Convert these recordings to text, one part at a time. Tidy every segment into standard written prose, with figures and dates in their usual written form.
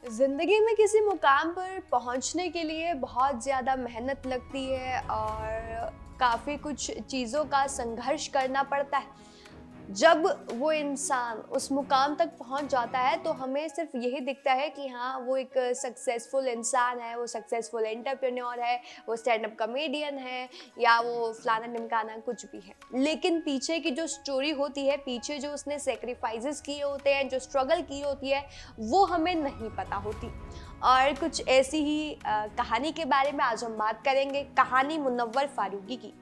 ज़िंदगी में किसी मुकाम पर पहुंचने के लिए बहुत ज़्यादा मेहनत लगती है और काफ़ी कुछ चीज़ों का संघर्ष करना पड़ता है। जब वो इंसान उस मुकाम तक पहुंच जाता है तो हमें सिर्फ यही दिखता है कि हाँ, वो एक सक्सेसफुल इंसान है, वो सक्सेसफुल एंटरप्रेन्योर है, वो स्टैंड अप कॉमेडियन है या वो फलाना ढिमकाना कुछ भी है। लेकिन पीछे की जो स्टोरी होती है, पीछे जो उसने सेक्रीफाइसेस किए होते हैं, जो स्ट्रगल की होती है, वो हमें नहीं पता होती। और कुछ ऐसी ही कहानी के बारे में आज हम बात करेंगे, कहानी मुनव्वर फारूकी की।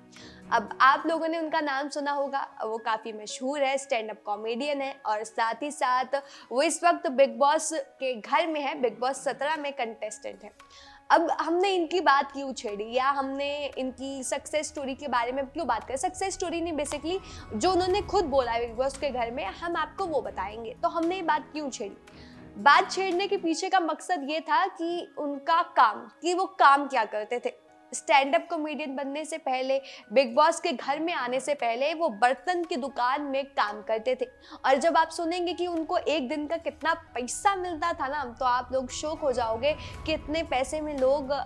अब आप लोगों ने उनका नाम सुना होगा, वो काफ़ी मशहूर है, स्टैंड अप कॉमेडियन है और साथ ही साथ वो इस वक्त बिग बॉस के घर में है, बिग बॉस 17 में कंटेस्टेंट है। अब हमने इनकी बात क्यों छेड़ी या हमने इनकी सक्सेस स्टोरी के बारे में क्यों बात करें? सक्सेस स्टोरी नहीं, बेसिकली जो उन्होंने खुद बोला है बिग बॉस के घर में, हम आपको वो बताएंगे। तो हमने ये बात क्यों छेड़ी? बात छेड़ने के पीछे का मकसद ये था कि उनका काम, कि वो काम क्या करते थे। स्टैंड अप कॉमेडियन बनने से पहले, बिग बॉस के घर में आने से पहले वो बर्तन की दुकान में काम करते थे। और जब आप सुनेंगे कि उनको एक दिन का कितना पैसा मिलता था ना, तो आप लोग शॉक हो जाओगे कि इतने पैसे में लोग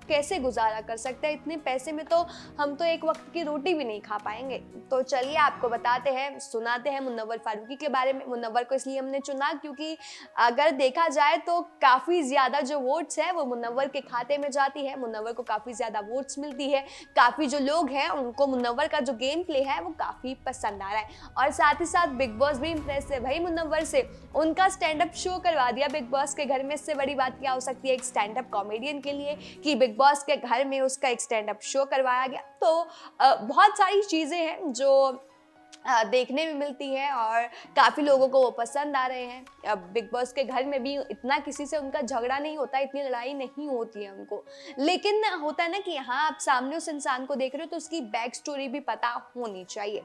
कैसे गुजारा कर सकते हैं। इतने पैसे में तो हम तो एक वक्त की रोटी भी नहीं खा पाएंगे। तो चलिए आपको बताते हैं, सुनाते हैं मुनव्वर फारूकी के बारे में। मुनव्वर को इसलिए हमने चुना क्योंकि अगर देखा जाए तो काफ़ी ज़्यादा जो वोट्स है वो मुनव्वर के खाते में जाती है, मुनव्वर को काफ़ी ज़्यादा वोट्स मिलती है। काफ़ी जो लोग हैं उनको मुनव्वर का जो गेम प्ले है वो काफ़ी पसंद आ रहा है। और साथ ही साथ बिग बॉस भी इम्प्रेस है भाई मुनव्वर से, उनका स्टैंड अप शो करवा दिया बिग बॉस के घर में। इससे बड़ी बात क्या हो सकती है एक स्टैंड अप कॉमेडियन के लिए कि बिग बॉस के घर में उसका एक स्टैंड अप शो करवाया गया। तो बहुत सारी चीज़ें हैं जो देखने में मिलती है और काफ़ी लोगों को वो पसंद आ रहे हैं। अब बिग बॉस के घर में भी इतना किसी से उनका झगड़ा नहीं होता, इतनी लड़ाई नहीं होती है उनको। लेकिन होता है ना कि हाँ, आप सामने उस इंसान को देख रहे हो तो उसकी बैक स्टोरी भी पता होनी चाहिए।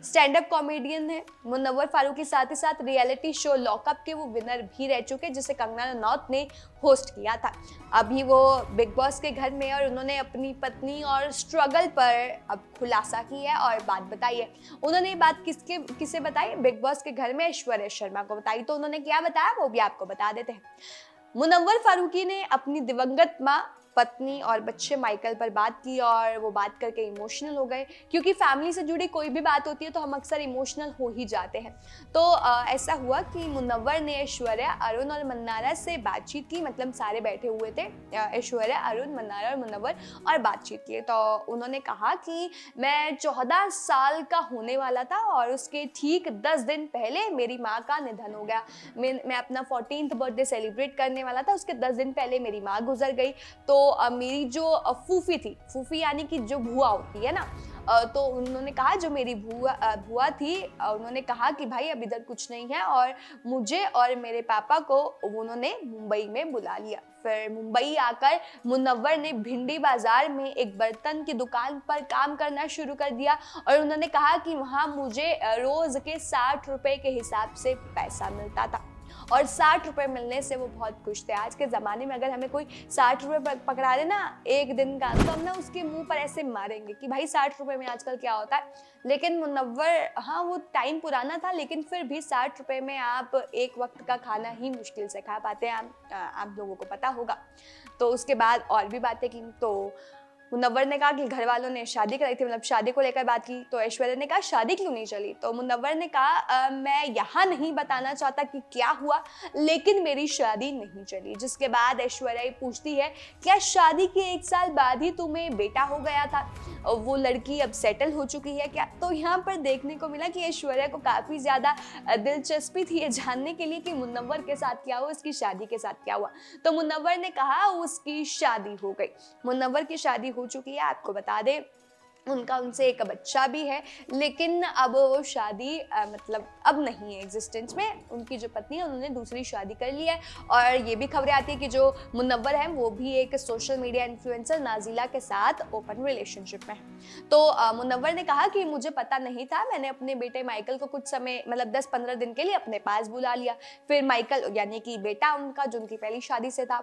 स्टैंड अप कॉमेडियन है मुनव्वर फारूकी, साथ ही साथ रियलिटी शो लॉकअप के वो विनर भी रह चुके, जिसे कंगना रनौत ने होस्ट किया था। अभी वो बिग बॉस के घर में और उन्होंने अपनी पत्नी और स्ट्रगल पर अब खुलासा की है और बात बताई है। उन्होंने ये बात किसे बताई? बिग बॉस के घर में ऐश्वर्या शर्मा को बताई। तो उन्होंने क्या बताया वो भी आपको बता देते हैं। मुनव्वर फारूकी ने अपनी दिवंगत माँ, पत्नी और बच्चे माइकल पर बात की और वो बात करके इमोशनल हो गए, क्योंकि फैमिली से जुड़ी कोई भी बात होती है तो हम अक्सर इमोशनल हो ही जाते हैं। तो ऐसा हुआ कि मुनव्वर ने ऐश्वर्या, अरुण और मन्नारा से बातचीत की, मतलब सारे बैठे हुए थे, ऐश्वर्या, अरुण, मन्नारा और मुनव्वर, और बातचीत की। तो उन्होंने कहा कि मैं 14 साल का होने वाला था और उसके ठीक 10 दिन पहले मेरी माँ का निधन हो गया। मैं अपना 14th बर्थडे सेलिब्रेट करने वाला था, उसके 10 दिन पहले मेरी माँ गुजर गई। तो मेरी जो फूफी थी, फूफी यानी कि जो बुआ होती है ना, तो उन्होंने कहा जो मेरी बुआ थी, उन्होंने कहा कि भाई अब इधर कुछ नहीं है, और मुझे और मेरे पापा को उन्होंने मुंबई में बुला लिया। फिर मुंबई आकर मुनव्वर ने भिंडी बाजार में एक बर्तन की दुकान पर काम करना शुरू कर दिया और उन्होंने कहा कि वहाँ मुझे रोज के 60 रुपए के हिसाब से पैसा मिलता था और 60 रुपए मिलने से वो बहुत खुश थे। आज के ज़माने में अगर हमें कोई 60 रुपए पकड़ा दे ना एक दिन का, तो हम ना उसके मुंह पर ऐसे मारेंगे कि भाई 60 रुपए में आजकल क्या होता है। लेकिन मुनव्वर, हाँ वो टाइम पुराना था, लेकिन फिर भी 60 रुपए में आप एक वक्त का खाना ही मुश्किल से खा पाते हैं, आप लोगों को पता होगा। तो उसके बाद और भी बातें की। तो मुनव्वर ने कहा कि घर वालों ने शादी कराई थी, मतलब शादी को लेकर बात की। तो ऐश्वर्या ने कहा शादी क्यों नहीं चली? तो मुनव्वर ने कहा मैं यहाँ नहीं बताना चाहता कि क्या हुआ, लेकिन मेरी शादी नहीं चली। जिसके बाद ऐश्वर्या पूछती है क्या शादी के 1 साल बाद ही तुम्हें बेटा हो गया था? वो लड़की अब सेटल हो चुकी है क्या? तो यहाँ पर देखने को मिला कि ऐश्वर्या को काफ़ी ज़्यादा दिलचस्पी थी ये जानने के लिए कि मुनव्वर के साथ क्या हुआ, उसकी शादी के साथ क्या हुआ। तो मुनव्वर ने कहा उसकी शादी हो गई। मुनव्वर की शादी हो चुकी है, आपको बता दें उनका उनसे एक बच्चा भी है, लेकिन अब वो शादी मतलब अब नहीं है एग्जिस्टेंस में। उनकी जो पत्नी है उन्होंने दूसरी शादी कर ली है। और ये भी खबरें आती है कि जो मुनव्वर है वो भी एक सोशल मीडिया इन्फ्लुएंसर नाजिला के साथ ओपन रिलेशनशिप में है। तो मुनव्वर ने कहा कि मुझे पता नहीं था, मैंने अपने बेटे माइकल को कुछ समय मतलब 10-15 दिन के लिए अपने पास बुला लिया। फिर माइकल यानी कि बेटा उनका जो उनकी पहली शादी से था,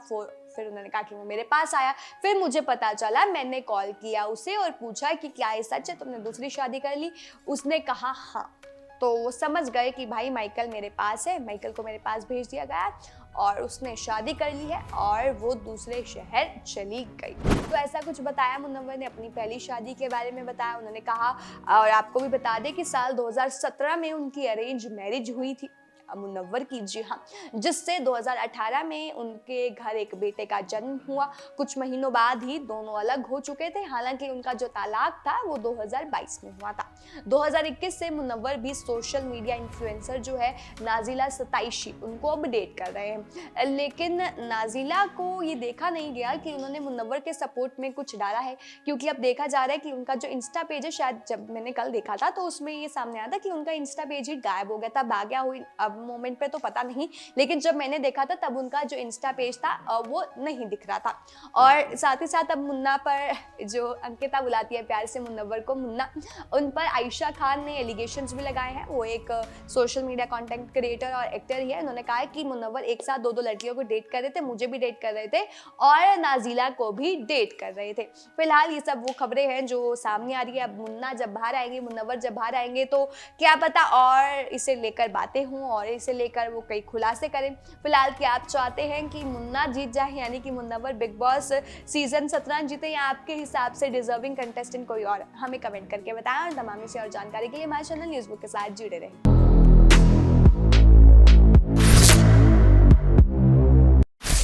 फिर उन्होंने कहा कि वो मेरे पास आया। फिर मुझे पता चला, मैंने कॉल किया उसे और पूछा कि क्या ये सच है, तुमने दूसरी शादी कर ली? उसने कहा हाँ। तो वो समझ गए कि भाई माइकल मेरे पास है, माइकल को मेरे पास भेज दिया गया और उसने शादी कर ली है और वो दूसरे शहर चली गई। तो ऐसा कुछ बताया मुनव्वर ने, अपनी पहली शादी के बारे में बताया। उन्होंने कहा, और आपको भी बता दें कि साल 2017 में उनकी अरेंज मैरिज हुई थी मुनव्वर की, जी हाँ, जिससे 2018 में उनके घर एक बेटे का जन्म हुआ। कुछ महीनों बाद ही दोनों अलग हो चुके थे, हालांकि उनका जो तलाक था वो 2022 में हुआ था। 2021 से मुनव्वर भी सोशल मीडिया इन्फ्लुएंसर जो है नाजिला सताइशी, उनको अब डेट कर रहे हैं। लेकिन नाजिला को ये देखा नहीं गया कि उन्होंने मुनव्वर के सपोर्ट में कुछ डाला है, क्योंकि अब देखा जा रहा है कि उनका जो इंस्टा पेज है, शायद जब मैंने कल देखा था तो उसमें ये सामने आया था कि उनका इंस्टा पेज ही गायब हो गया था, भाग्या हुई। अब मोमेंट पे तो पता नहीं, लेकिन जब मैंने देखा था तब उनका जो इंस्टा पेज था वो नहीं दिख रहा था। और साथ ही साथ अब मुन्ना पर, जो अंकिता बुलाती है प्यार से मुनव्वर को मुन्ना, उन पर आयशा खान ने एलिगेशंस भी लगाए हैं। वो एक सोशल मीडिया कंटेंट क्रिएटर और एक्टर ही है। उन्होंने कहा है कि मुनव्वर एक साथ दो लड़कियों को डेट कर रहे थे, मुझे भी डेट कर रहे थे और नाजिला को भी डेट कर रहे थे। फिलहाल ये सब वो खबरें हैं जो सामने आ रही है। अब मुन्ना जब बाहर आएंगे, मुनव्वर जब बाहर आएंगे तो क्या पता और इसे लेकर बातें हों और इसे लेकर वो कई खुलासे करें। फिलहाल क्या आप चाहते हैं कि मुन्ना जीत जाए, यानी कि मुनव्वर बिग बॉस सीजन 17 जीते, या आपके हिसाब से डिजर्विंग कंटेस्टेंट कोई और? हमें कमेंट करके बताएं और तमाम से और जानकारी के लिए हमारे चैनल न्यूज़ बुक के साथ जुड़े रहें।